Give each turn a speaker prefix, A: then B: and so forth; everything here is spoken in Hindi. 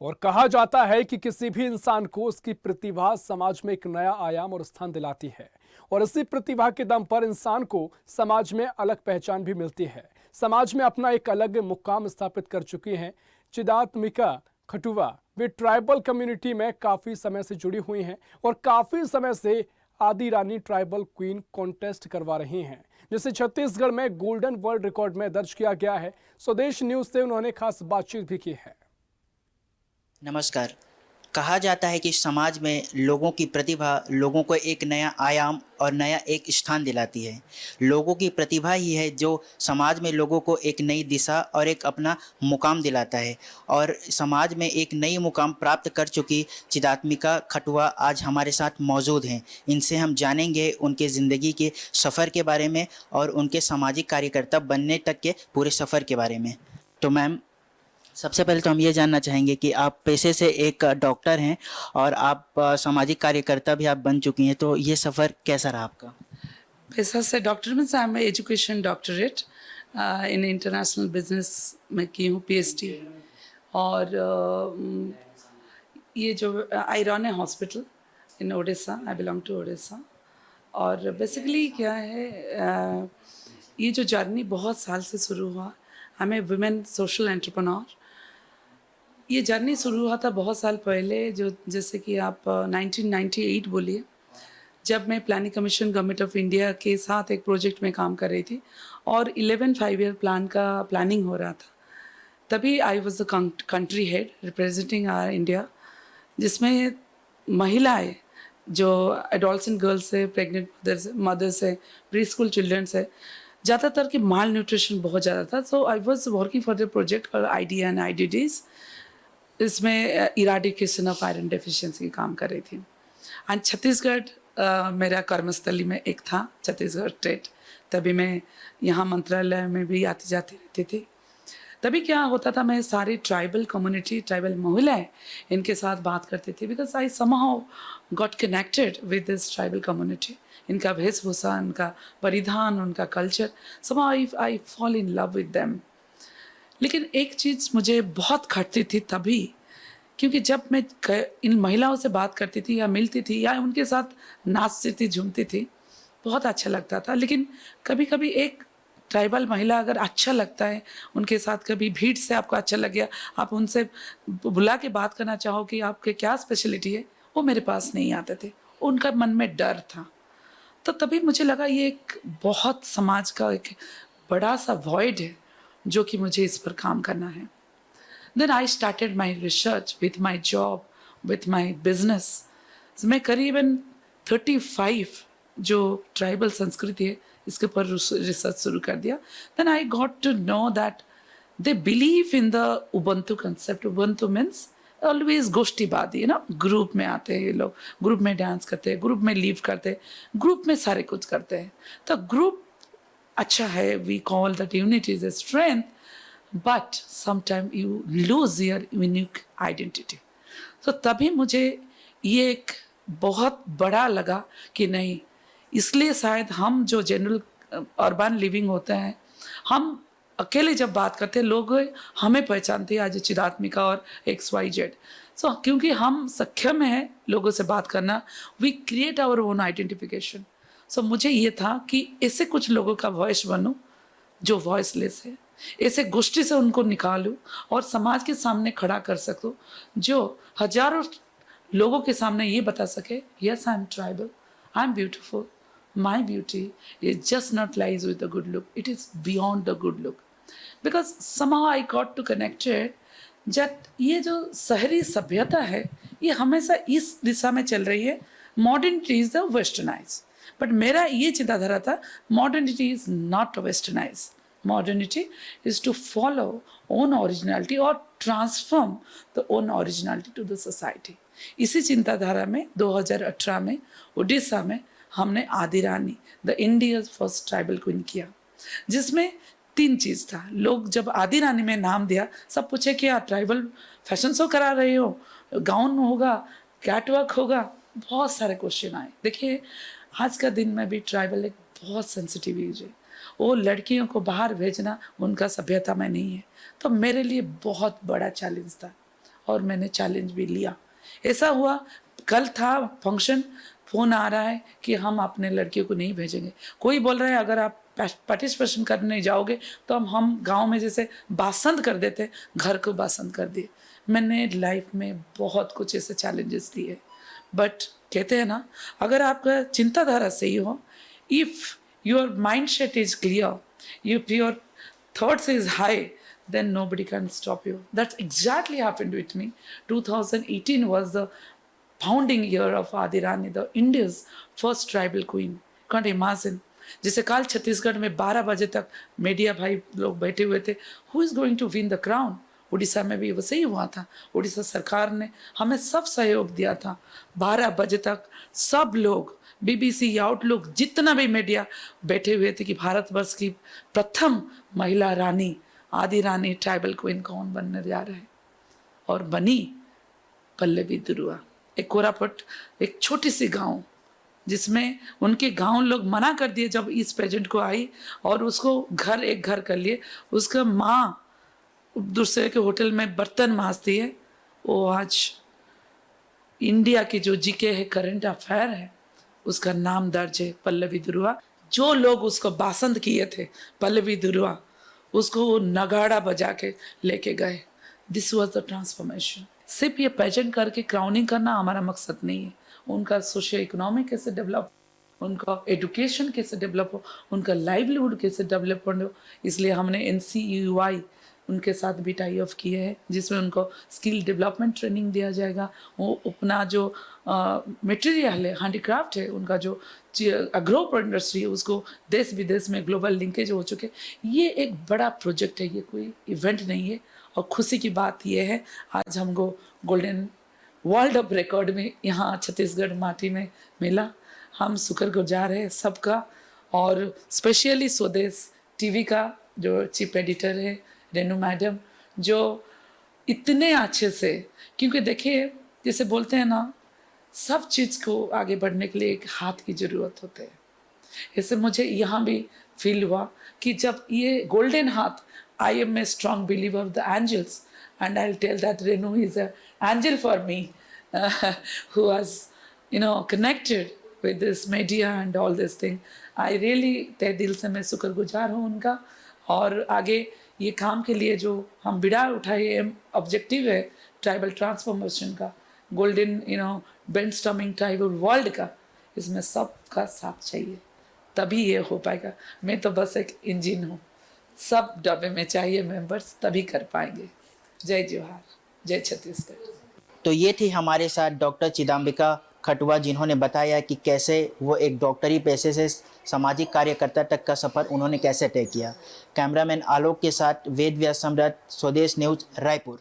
A: और कहा जाता है कि किसी भी इंसान को उसकी प्रतिभा समाज में एक नया आयाम और स्थान दिलाती है और इसी प्रतिभा के दम पर इंसान को समाज में अलग पहचान भी मिलती है। समाज में अपना एक अलग मुकाम स्थापित कर चुकी हैं चिदात्मिका खटुआ। वे ट्राइबल कम्युनिटी में काफी समय से जुड़ी हुई हैं और काफी समय से आदि रानी ट्राइबल क्वीन कॉन्टेस्ट करवा रही हैं, जिसे छत्तीसगढ़ में गोल्डन वर्ल्ड रिकॉर्ड में दर्ज किया गया है। स्वदेश न्यूज से उन्होंने खास बातचीत भी की है।
B: नमस्कार। कहा जाता है कि समाज में लोगों की प्रतिभा लोगों को एक नया आयाम और नया एक स्थान दिलाती है। लोगों की प्रतिभा ही है जो समाज में लोगों को एक नई दिशा और एक अपना मुकाम दिलाता है। और समाज में एक नई मुकाम प्राप्त कर चुकी चिदात्मिका खटुआ आज हमारे साथ मौजूद हैं। इनसे हम जानेंगे उनके ज़िंदगी के सफ़र के बारे में और उनके सामाजिक कार्यकर्ता बनने तक के पूरे सफ़र के बारे में। तो मैम, सबसे पहले तो हम ये जानना चाहेंगे कि आप पेशे से एक डॉक्टर हैं और आप सामाजिक कार्यकर्ता भी आप बन चुकी हैं, तो ये सफ़र कैसा रहा आपका?
C: पेशा से doctor means I am education doctorate in international business में की हूँ पीएचडी। और ये जो iron hospital in Odisha, I belong to Odisha. और बेसिकली क्या है, ये जो जर्नी बहुत साल से शुरू हुआ। I am a women social entrepreneur. ये जर्नी शुरू हुआ था बहुत साल पहले, जो जैसे कि आप 1998 बोलिए, जब मैं planning commission government of India के साथ एक प्रोजेक्ट में काम कर रही थी और 11 5 ईयर प्लान का प्लानिंग हो रहा था। तभी I was the country head representing our India, जिसमें महिलाएं जो एडोलसेंट गर्ल्स है, प्रेग्नेंट मदर्स है, प्री स्कूल चिल्ड्रंस है, ज़्यादातर की माल न्यूट्रिशन बहुत ज़्यादा था। So I was working for the project और आईडिया एंड आईडीडीज। इसमें इराडिकेशन ऑफ आयरन डेफिशिएंसी काम कर रही थी। एंड छत्तीसगढ़ मेरा कर्मस्थली में एक था, छत्तीसगढ़ स्टेट। तभी मैं यहाँ मंत्रालय में भी आती जाती रहती थी। तभी क्या होता था, मैं सारी ट्राइबल कम्युनिटी, ट्राइबल महिलाएं, इनके साथ बात करती थी, because I somehow got connected with this tribal community. इनका वेशभूषा, उनका परिधान, उनका culture, somehow I fall in love with them. लेकिन एक चीज़ मुझे बहुत खटती थी तभी, क्योंकि जब मैं इन महिलाओं से बात करती थी या मिलती थी या उनके साथ नाचती थी, झूमती थी, बहुत अच्छा लगता था। लेकिन कभी कभी एक ट्राइबल महिला अगर अच्छा लगता है, उनके साथ कभी भीड़ से आपको अच्छा लग गया, आप उनसे बुला के बात करना चाहो कि आपके क्या स्पेशलिटी है, वो मेरे पास नहीं आते थे। उनका मन में डर था। तो तभी मुझे लगा ये एक बहुत समाज का एक बड़ा सा वॉइड है जो कि मुझे इस पर काम करना है। Then I started my research with my job, with my business. So मैं करीबन 35 जो ट्राइबल संस्कृति है इसके ऊपर रिसर्च शुरू कर दिया। Then I got to know that they believe in the Ubuntu concept. Ubuntu means always गोष्ठीवादी है ना, ग्रुप में आते हैं ये लोग, ग्रुप में डांस करते हैं, ग्रुप में लीव करते हैं, ग्रुप में सारे कुछ करते हैं। तो ग्रुप अच्छा है, we call that unity is a strength, but sometimes you lose your unique identity. तो तभी मुझे ये एक बहुत बड़ा लगा कि नहीं, इसलिए शायद हम जो जनरल अर्बन लिविंग होते हैं, हम अकेले जब बात करते हैं लोग हमें पहचानते हैं आज चिदात्मिका और XYZ। सो क्योंकि हम सक्षम हैं लोगों से बात करना, we create our own identification. So मुझे ये था कि ऐसे कुछ लोगों का वॉइस बनूं जो वॉइसलेस है, ऐसे गोष्ठी से उनको निकालूं और समाज के सामने खड़ा कर सकूं, जो हजारों लोगों के सामने ये बता सके, yes I am tribal, I am beautiful, my beauty is just not lies with the good look, it is beyond the good look. Because somehow I got to connected जट ये जो शहरी सभ्यता है ये हमेशा इस दिशा में चल रही है, modernity is the westernize. But मेरा ये चिंताधारा था, modernity is not westernize, modernity is to follow own originality or transform the own originality to the society। इसी चिंताधारा में 2018 में उड़ीसा में हमने Adi Rani the India's first tribal queen किया, जिसमें 3 चीज़ था। लोग जब आदि रानी में नाम दिया, सब पूछे कि आप ट्राइबल फैशन शो करा रहे हो, गाउन होगा, कैटवॉक होगा, बहुत सारे क्वेश्चन आए। देखिए आज का दिन में भी ट्राइबल एक बहुत सेंसिटिव एज है, वो लड़कियों को बाहर भेजना उनका सभ्यता में नहीं है। तो मेरे लिए बहुत बड़ा चैलेंज था और मैंने चैलेंज भी लिया। ऐसा हुआ, कल था फंक्शन, फ़ोन आ रहा है कि हम अपने लड़कियों को नहीं भेजेंगे। कोई बोल रहा है अगर आप पार्टिसिपेशन करने जाओगे तो हम गांव में जैसे बासंद कर देते, घर को बासंद कर दिए। मैंने लाइफ में बहुत कुछ ऐसे चैलेंजेस लिए, बट कहते हैं ना, अगर आपका चिंताधारा सही हो, if your mind set is clear, if your thoughts is high, then nobody can stop you. That's exactly happened with me. 2018 was the founding year of Adi Rani, the India's first tribal queen. Can't imagine. जैसे कल छत्तीसगढ़ में 12 बजे तक मीडिया भाई लोग बैठे हुए थे, who is going to win the crown. Orissa में भी वैसे ही हुआ था। उड़ीसा सरकार ने हमें सब सहयोग दिया था। 12 बजे तक सब लोग, बीबीसी, आउटलुक, जितना भी मीडिया बैठे हुए थे कि भारतवर्ष की प्रथम महिला रानी, आदि रानी, ट्राइबल क्वीन कौन बनने जा रहा है, और बनी पल्लवी दुरुआ। एक कोरापुट, एक छोटी सी गांव, जिसमें उनके गांव लोग मना कर दिए जब इस पेजेंट को आई, और उसको घर एक घर कर लिए। उसका माँ दूसरे के होटल में बर्तन मांजती है। वो आज इंडिया की जो जीके है, करंट अफेयर है, उसका नाम दर्ज है पल्लवी दुरुआ। जो लोग उसको बासंद किए थे पल्लवी दुरुआ, उसको वो नगाड़ा बजा के लेके गए। This was the transformation. सिर्फ ये पेजेंट करके क्राउनिंग करना हमारा मकसद नहीं है। उनका सोशियो इकोनॉमिक कैसे डेवलप, उनका एजुकेशन कैसे डेवलप हो, उनका लाइवलीहुड कैसे डेवलपमेंट हो, इसलिए हमने NCUI उनके साथ भी टाई ऑफ किए हैं, जिसमें उनको स्किल डेवलपमेंट ट्रेनिंग दिया जाएगा। वो अपना जो मटेरियल है, हैंडीक्राफ्ट है, उनका जो एग्रो इंडस्ट्री है, उसको देश विदेश में ग्लोबल लिंकेज हो चुके। ये एक बड़ा प्रोजेक्ट है, ये कोई इवेंट नहीं है। और खुशी की बात ये है, आज हमको गोल्डन वर्ल्ड ऑफ रिकॉर्ड में यहाँ छत्तीसगढ़ माटी में मिला। हम शुक्रगुजार हैं सबका, और स्पेशली स्वदेश टीवी का जो चीफ एडिटर है रेनू मैडम, जो इतने अच्छे से, क्योंकि देखिए जैसे बोलते हैं ना, सब चीज़ को आगे बढ़ने के लिए एक हाथ की ज़रूरत होती है। ऐसे मुझे यहाँ भी फील हुआ कि जब ये गोल्डन हाथ, I am a strong believer of the angels, and I'll tell that Renu is an angel for me, who was, connected with this media and all this thing. I really तहे दिल से मैं शुक्रगुजार हूँ उनका। और आगे ये काम के लिए जो हम बिड़ा उठाए, ऑब्जेक्टिव है ट्राइबल ट्रांसफॉर्मेशन का, गोल्डन ब्रेनस्टॉर्मिंग ट्राइबल वर्ल्ड का, इसमें सबका साथ चाहिए, तभी ये हो पाएगा। मैं तो बस एक इंजन हूँ, सब डब्बे में चाहिए मेंबर्स, तभी कर पाएंगे। जय जोहार, जय छत्तीसगढ़।
B: तो ये थी हमारे साथ डॉक्टर चिदांबिका खटुआ, जिन्होंने बताया कि कैसे वो एक डॉक्टरी पेशे से सामाजिक कार्यकर्ता तक का सफ़र उन्होंने कैसे तय किया। कैमरामैन आलोक के साथ वेद व्यास सम्राट, स्वदेश न्यूज़, रायपुर।